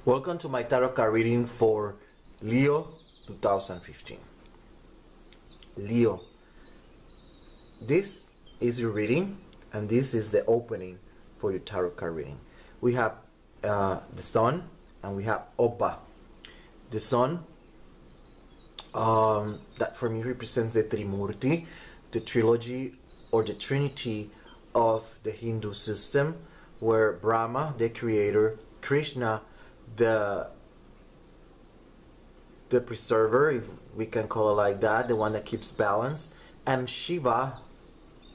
Welcome to my tarot card reading for Leo 2015. Leo, this is your reading and this is the opening for your tarot card reading. We have the Sun and we have Oba. The Sun, that for me represents the Trimurti, the trilogy or the trinity of the Hindu system, where Brahma, the creator, Krishna, the preserver, if we can call it like that, the one that keeps balance, and Shiva,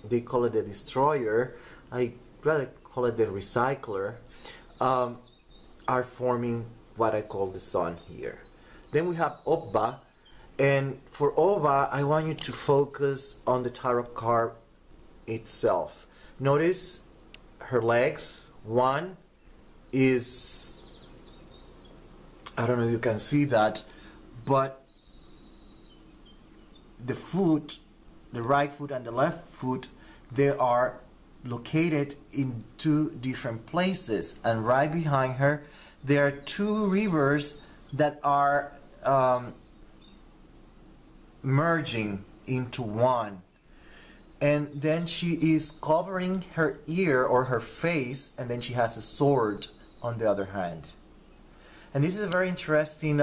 they call it the destroyer, I rather call it the recycler, are forming what I call the Sun here. Then we have Oba, and for Oba I want you to focus on the tarot card itself. Notice her legs. One is, I don't know if you can see that, but the foot, the right foot and the left foot, they are located in two different places, and right behind her there are two rivers that are merging into one. And then she is covering her ear or her face, and then she has a sword on the other hand. And this is a very interesting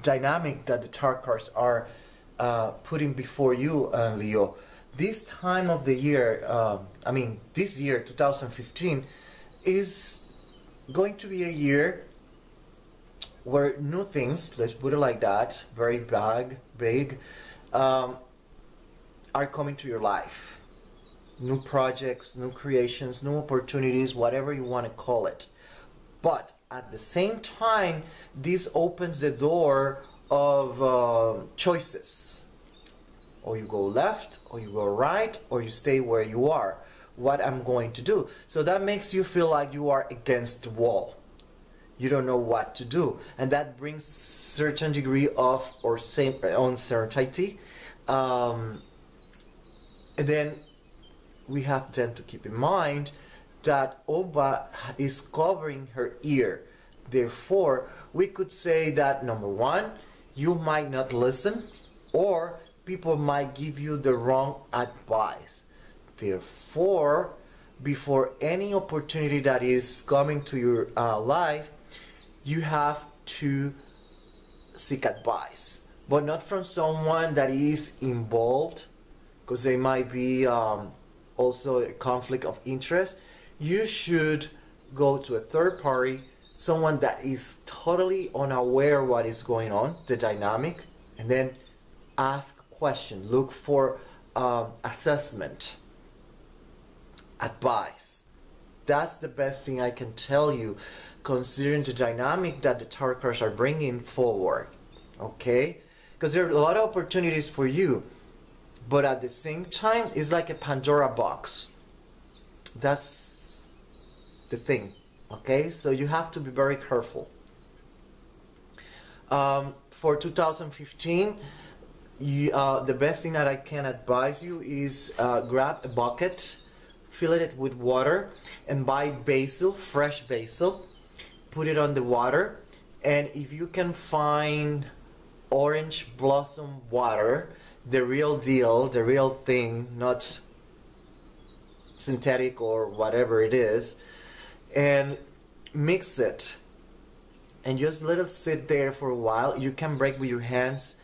dynamic that the tarot cards are putting before you, Leo. This time of the year, this year, 2015, is going to be a year where new things, let's put it like that, very big, are coming to your life. New projects, new creations, new opportunities, whatever you want to call it. But at the same time, this opens the door of choices. Or you go left, or you go right, or you stay where you are. What I'm going to do. So that makes you feel like you are against the wall. You don't know what to do. And that brings certain degree of uncertainty. And then we have then to keep in mind that Oba is covering her ear. Therefore, we could say that, number one, you might not listen, or people might give you the wrong advice. Therefore, before any opportunity that is coming to your life, you have to seek advice, but not from someone that is involved, because they might be also a conflict of interest. You should go to a third party, someone that is totally unaware of what is going on, the dynamic, and then ask questions, look for assessment, advice. That's the best thing I can tell you, considering the dynamic that the tarot cards are bringing forward. Okay? Because there are a lot of opportunities for you, but at the same time, it's like a Pandora box. That's the thing. Okay? So you have to be very careful. For 2015, the best thing that I can advise you is grab a bucket, fill it with water, and buy basil, fresh basil, put it on the water, and if you can find orange blossom water, the real deal, the real thing, not synthetic or whatever it is, and mix it and just let it sit there for a while. You can break with your hands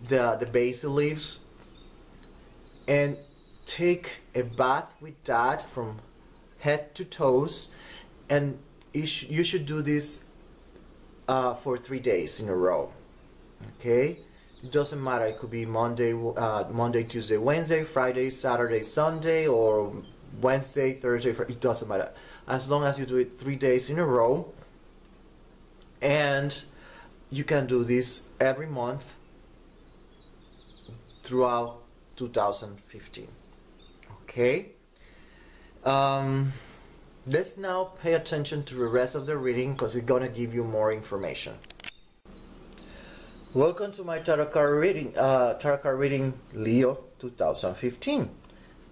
the basil leaves and take a bath with that from head to toes, and you should do this for 3 days in a row. Okay? It doesn't matter. It could be Monday, Tuesday, Wednesday, Friday, Saturday, Sunday, or Wednesday, Thursday, Friday. It doesn't matter. As long as you do it 3 days in a row, and you can do this every month throughout 2015. Okay? Let's now pay attention to the rest of the reading, because it's going to give you more information. Welcome to my tarot card reading, Leo 2015.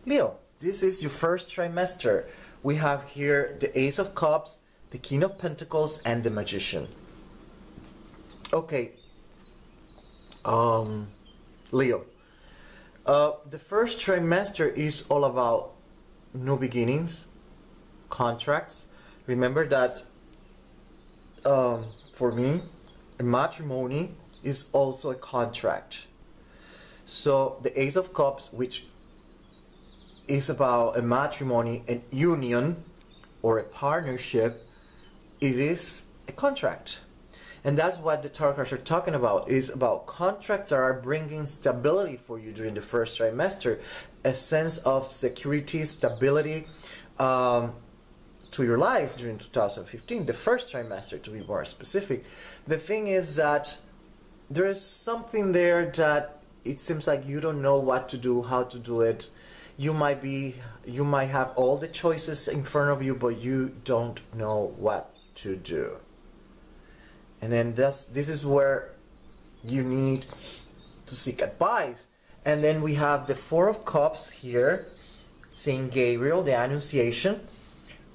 Leo, this is your first trimester. We have here the Ace of Cups, the King of Pentacles, and the Magician. Okay, Leo. The first trimester is all about new beginnings, contracts. Remember that for me, a matrimony is also a contract. So the Ace of Cups, which is about a matrimony, an union, or a partnership, it is a contract. And that's what the tarot cards are talking about, is about contracts that are bringing stability for you during the first trimester, a sense of security, stability to your life during 2015, the first trimester to be more specific. The thing is that there is something there that it seems like you don't know what to do, how to do it. You might have all the choices in front of you, but you don't know what to do. And then this is where you need to seek advice. And then we have the Four of Cups here, Saint Gabriel, the Annunciation,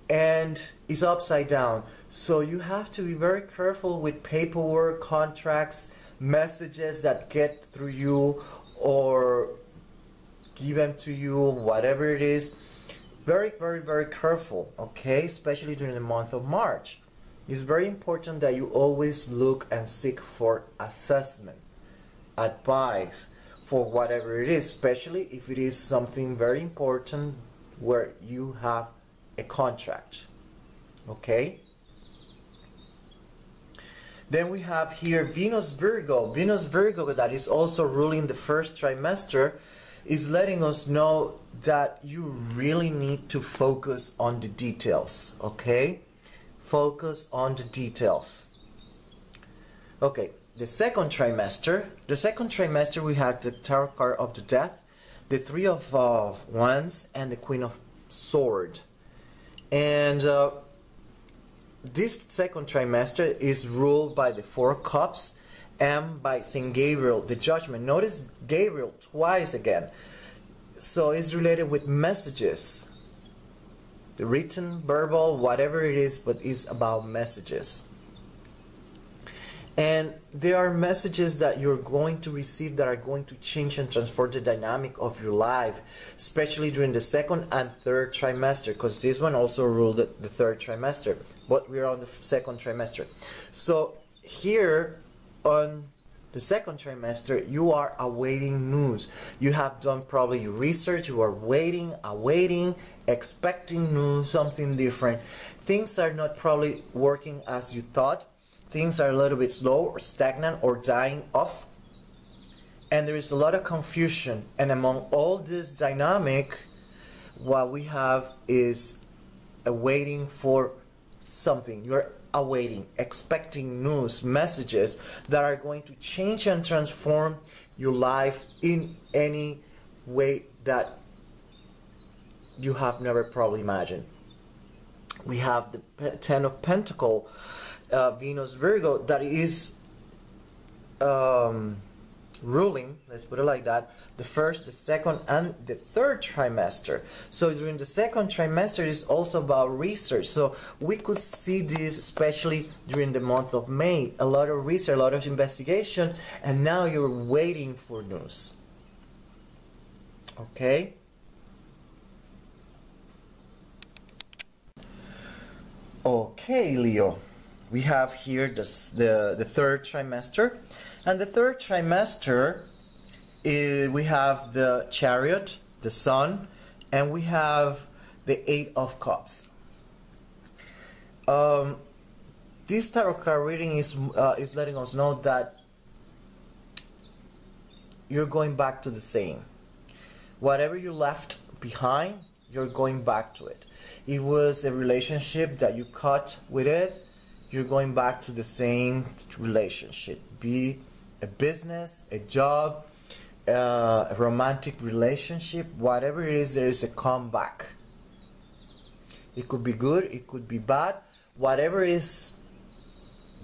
and it's upside down. So you have to be very careful with paperwork, contracts, messages that get through you or given to you, whatever it is. Very, very, very careful, okay? Especially during the month of March. It's very important that you always look and seek for assessment, advice for whatever it is, especially if it is something very important where you have a contract, okay? Then we have here Venus Virgo. Venus Virgo, that is also ruling the first trimester, is letting us know that you really need to focus on the details, okay? Focus on the details. Okay, the second trimester. The second trimester we have the Tarot card of the Death, the Three of Wands, and the Queen of Swords. And this second trimester is ruled by the Four Cups and by Saint Gabriel, the Judgment. Notice Gabriel twice again. So it's related with messages. The written, verbal, whatever it is, but it's about messages. And there are messages that you're going to receive that are going to change and transform the dynamic of your life, especially during the second and third trimester, because this one also ruled the third trimester, but we're on the second trimester. So here on the second trimester, you are awaiting news. You have done probably your research, you are waiting, awaiting, expecting news, something different. Things are not probably working as you thought. Things are a little bit slow or stagnant or dying off. And there is a lot of confusion. And among all this dynamic, what we have is a waiting for something. You're awaiting, expecting news, messages that are going to change and transform your life in any way that you have never probably imagined. We have the Ten of Pentacles, Venus Virgo, that is ruling, let's put it like that, the first, the second, and the third trimester. So during the second trimester is also about research. So we could see this especially during the month of May. A lot of research, a lot of investigation, and now you're waiting for news. Okay? Okay, Leo. We have here the third trimester. And the third trimester, we have the Chariot, the Sun, and we have the Eight of Cups. This tarot card reading is letting us know that you're going back to the same. Whatever you left behind, you're going back to it. It was a relationship that you cut with it, you're going back to the same relationship. Be a business, a job, a romantic relationship, whatever it is, there is a comeback. It could be good, it could be bad, whatever it is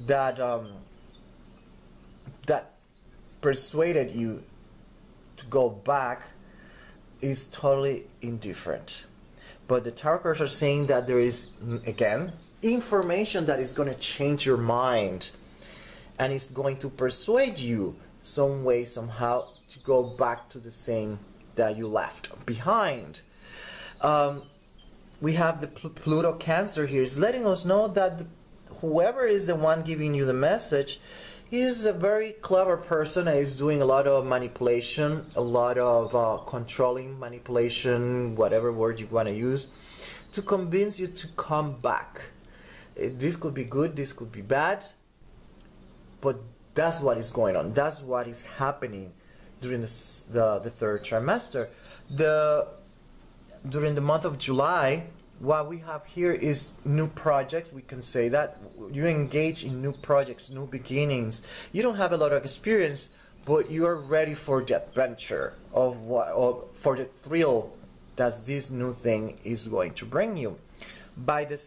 that that persuaded you to go back is totally indifferent. But the tarot cards are saying that there is, again, information that is going to change your mind, and it's going to persuade you some way, somehow, to go back to the same that you left behind. We have the Pluto Cancer here. It's letting us know that whoever is the one giving you the message is a very clever person and is doing a lot of manipulation, a lot of controlling manipulation, whatever word you want to use, to convince you to come back. This could be good, this could be bad, but that's what is going on. That's what is happening during the third trimester. During the month of July, what we have here is new projects. We can say that you engage in new projects, new beginnings. You don't have a lot of experience, but you are ready for the adventure for the thrill that this new thing is going to bring you. By the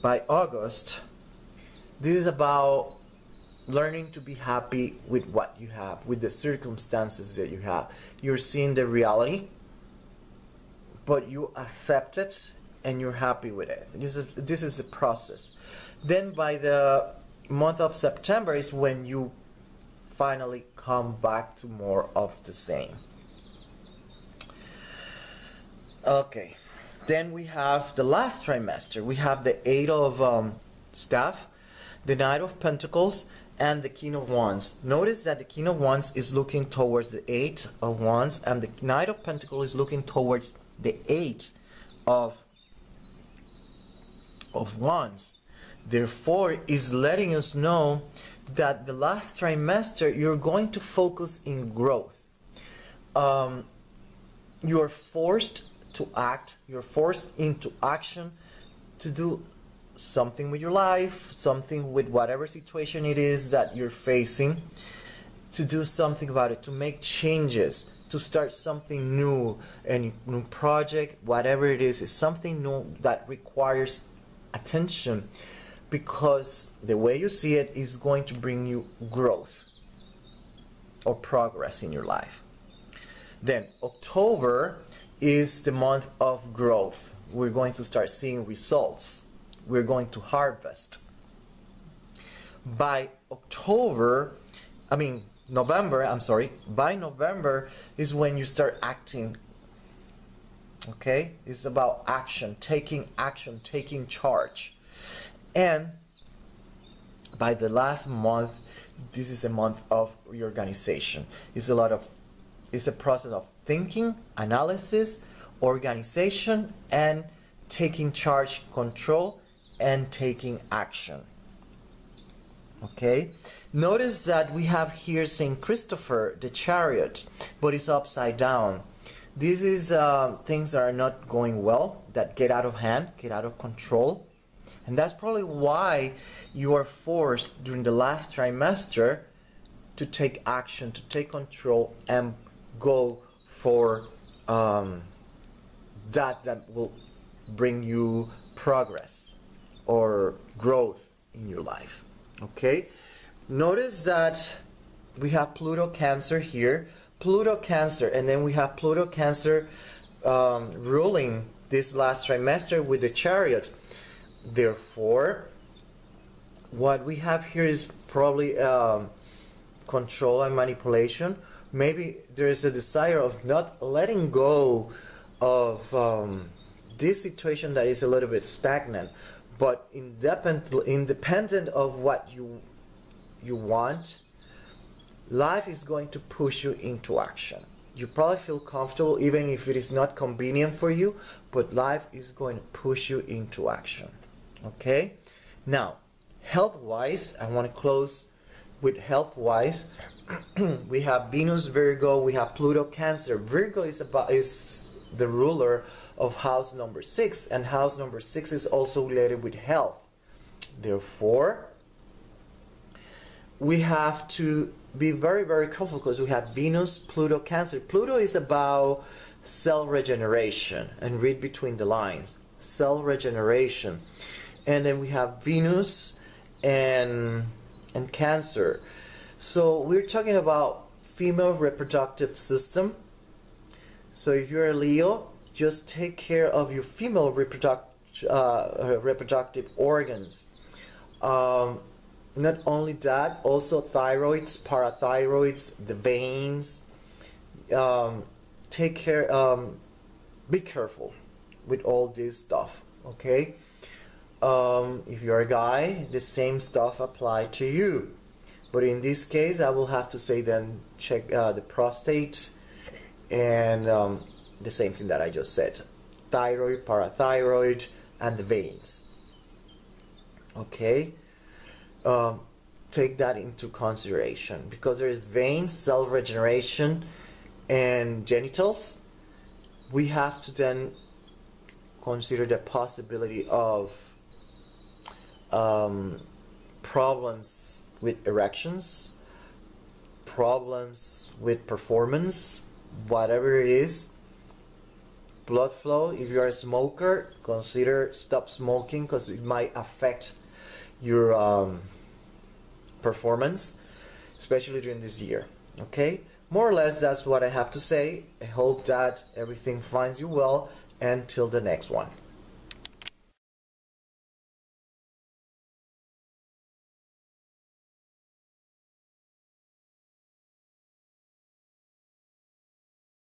by August, this is about learning to be happy with what you have, with the circumstances that you have. You're seeing the reality, but you accept it and you're happy with it. This is the process. Then by the month of September is when you finally come back to more of the same. Okay, then we have the last trimester. We have the Eight of Staff, the Knight of Pentacles, and the King of Wands. Notice that the King of Wands is looking towards the Eight of Wands, and the Knight of Pentacles is looking towards the Eight of Wands. Therefore, is letting us know that the last trimester you're going to focus in growth. You're forced to act, you're forced into action to do something with your life, something with whatever situation it is that you're facing, to do something about it, to make changes, to start something new, any new project, whatever it is something new that requires attention, because the way you see it is going to bring you growth or progress in your life. Then October is the month of growth. We're going to start seeing results. We're going to harvest. By November is when you start acting. Okay? It's about action, taking charge. And by the last month, this is a month of reorganization. It's a process of thinking, analysis, organization, and taking charge, control, and taking action. Okay? Notice that we have here Saint Christopher, the Chariot, but it's upside down. This is things that are not going well, that get out of hand, get out of control. And that's probably why you are forced during the last trimester to take action, to take control, and go for that will bring you progress or growth in your life. Okay? Notice that we have Pluto Cancer here, Pluto Cancer, and then we have Pluto Cancer ruling this last trimester with the Chariot. Therefore, what we have here is probably control and manipulation. Maybe there is a desire of not letting go of this situation that is a little bit stagnant, but independent of what you want, life is going to push you into action. You probably feel comfortable even if it is not convenient for you, but life is going to push you into action. Okay? Now, health-wise, I want to close with health-wise. We have Venus, Virgo, we have Pluto, Cancer. Virgo is the ruler of house number 6, and house number 6 is also related with health. Therefore, we have to be very, very careful because we have Venus, Pluto, Cancer. Pluto is about cell regeneration, and read between the lines. Cell regeneration. And then we have Venus and Cancer. So we're talking about female reproductive system. So if you're a Leo, just take care of your female reproductive organs. Not only that, also thyroids, parathyroids, the veins. Take care. Be careful with all this stuff. Okay. If you're a guy, the same stuff apply to you. But in this case, I will have to say then check the prostate and the same thing that I just said. Thyroid, parathyroid, and the veins. Okay? Take that into consideration because there is veins, cell regeneration, and genitals. We have to then consider the possibility of problems with erections, problems with performance, whatever it is. Blood flow, if you're a smoker, consider stop smoking because it might affect your performance, especially during this year. Okay, more or less that's what I have to say. I hope that everything finds you well, and till the next one.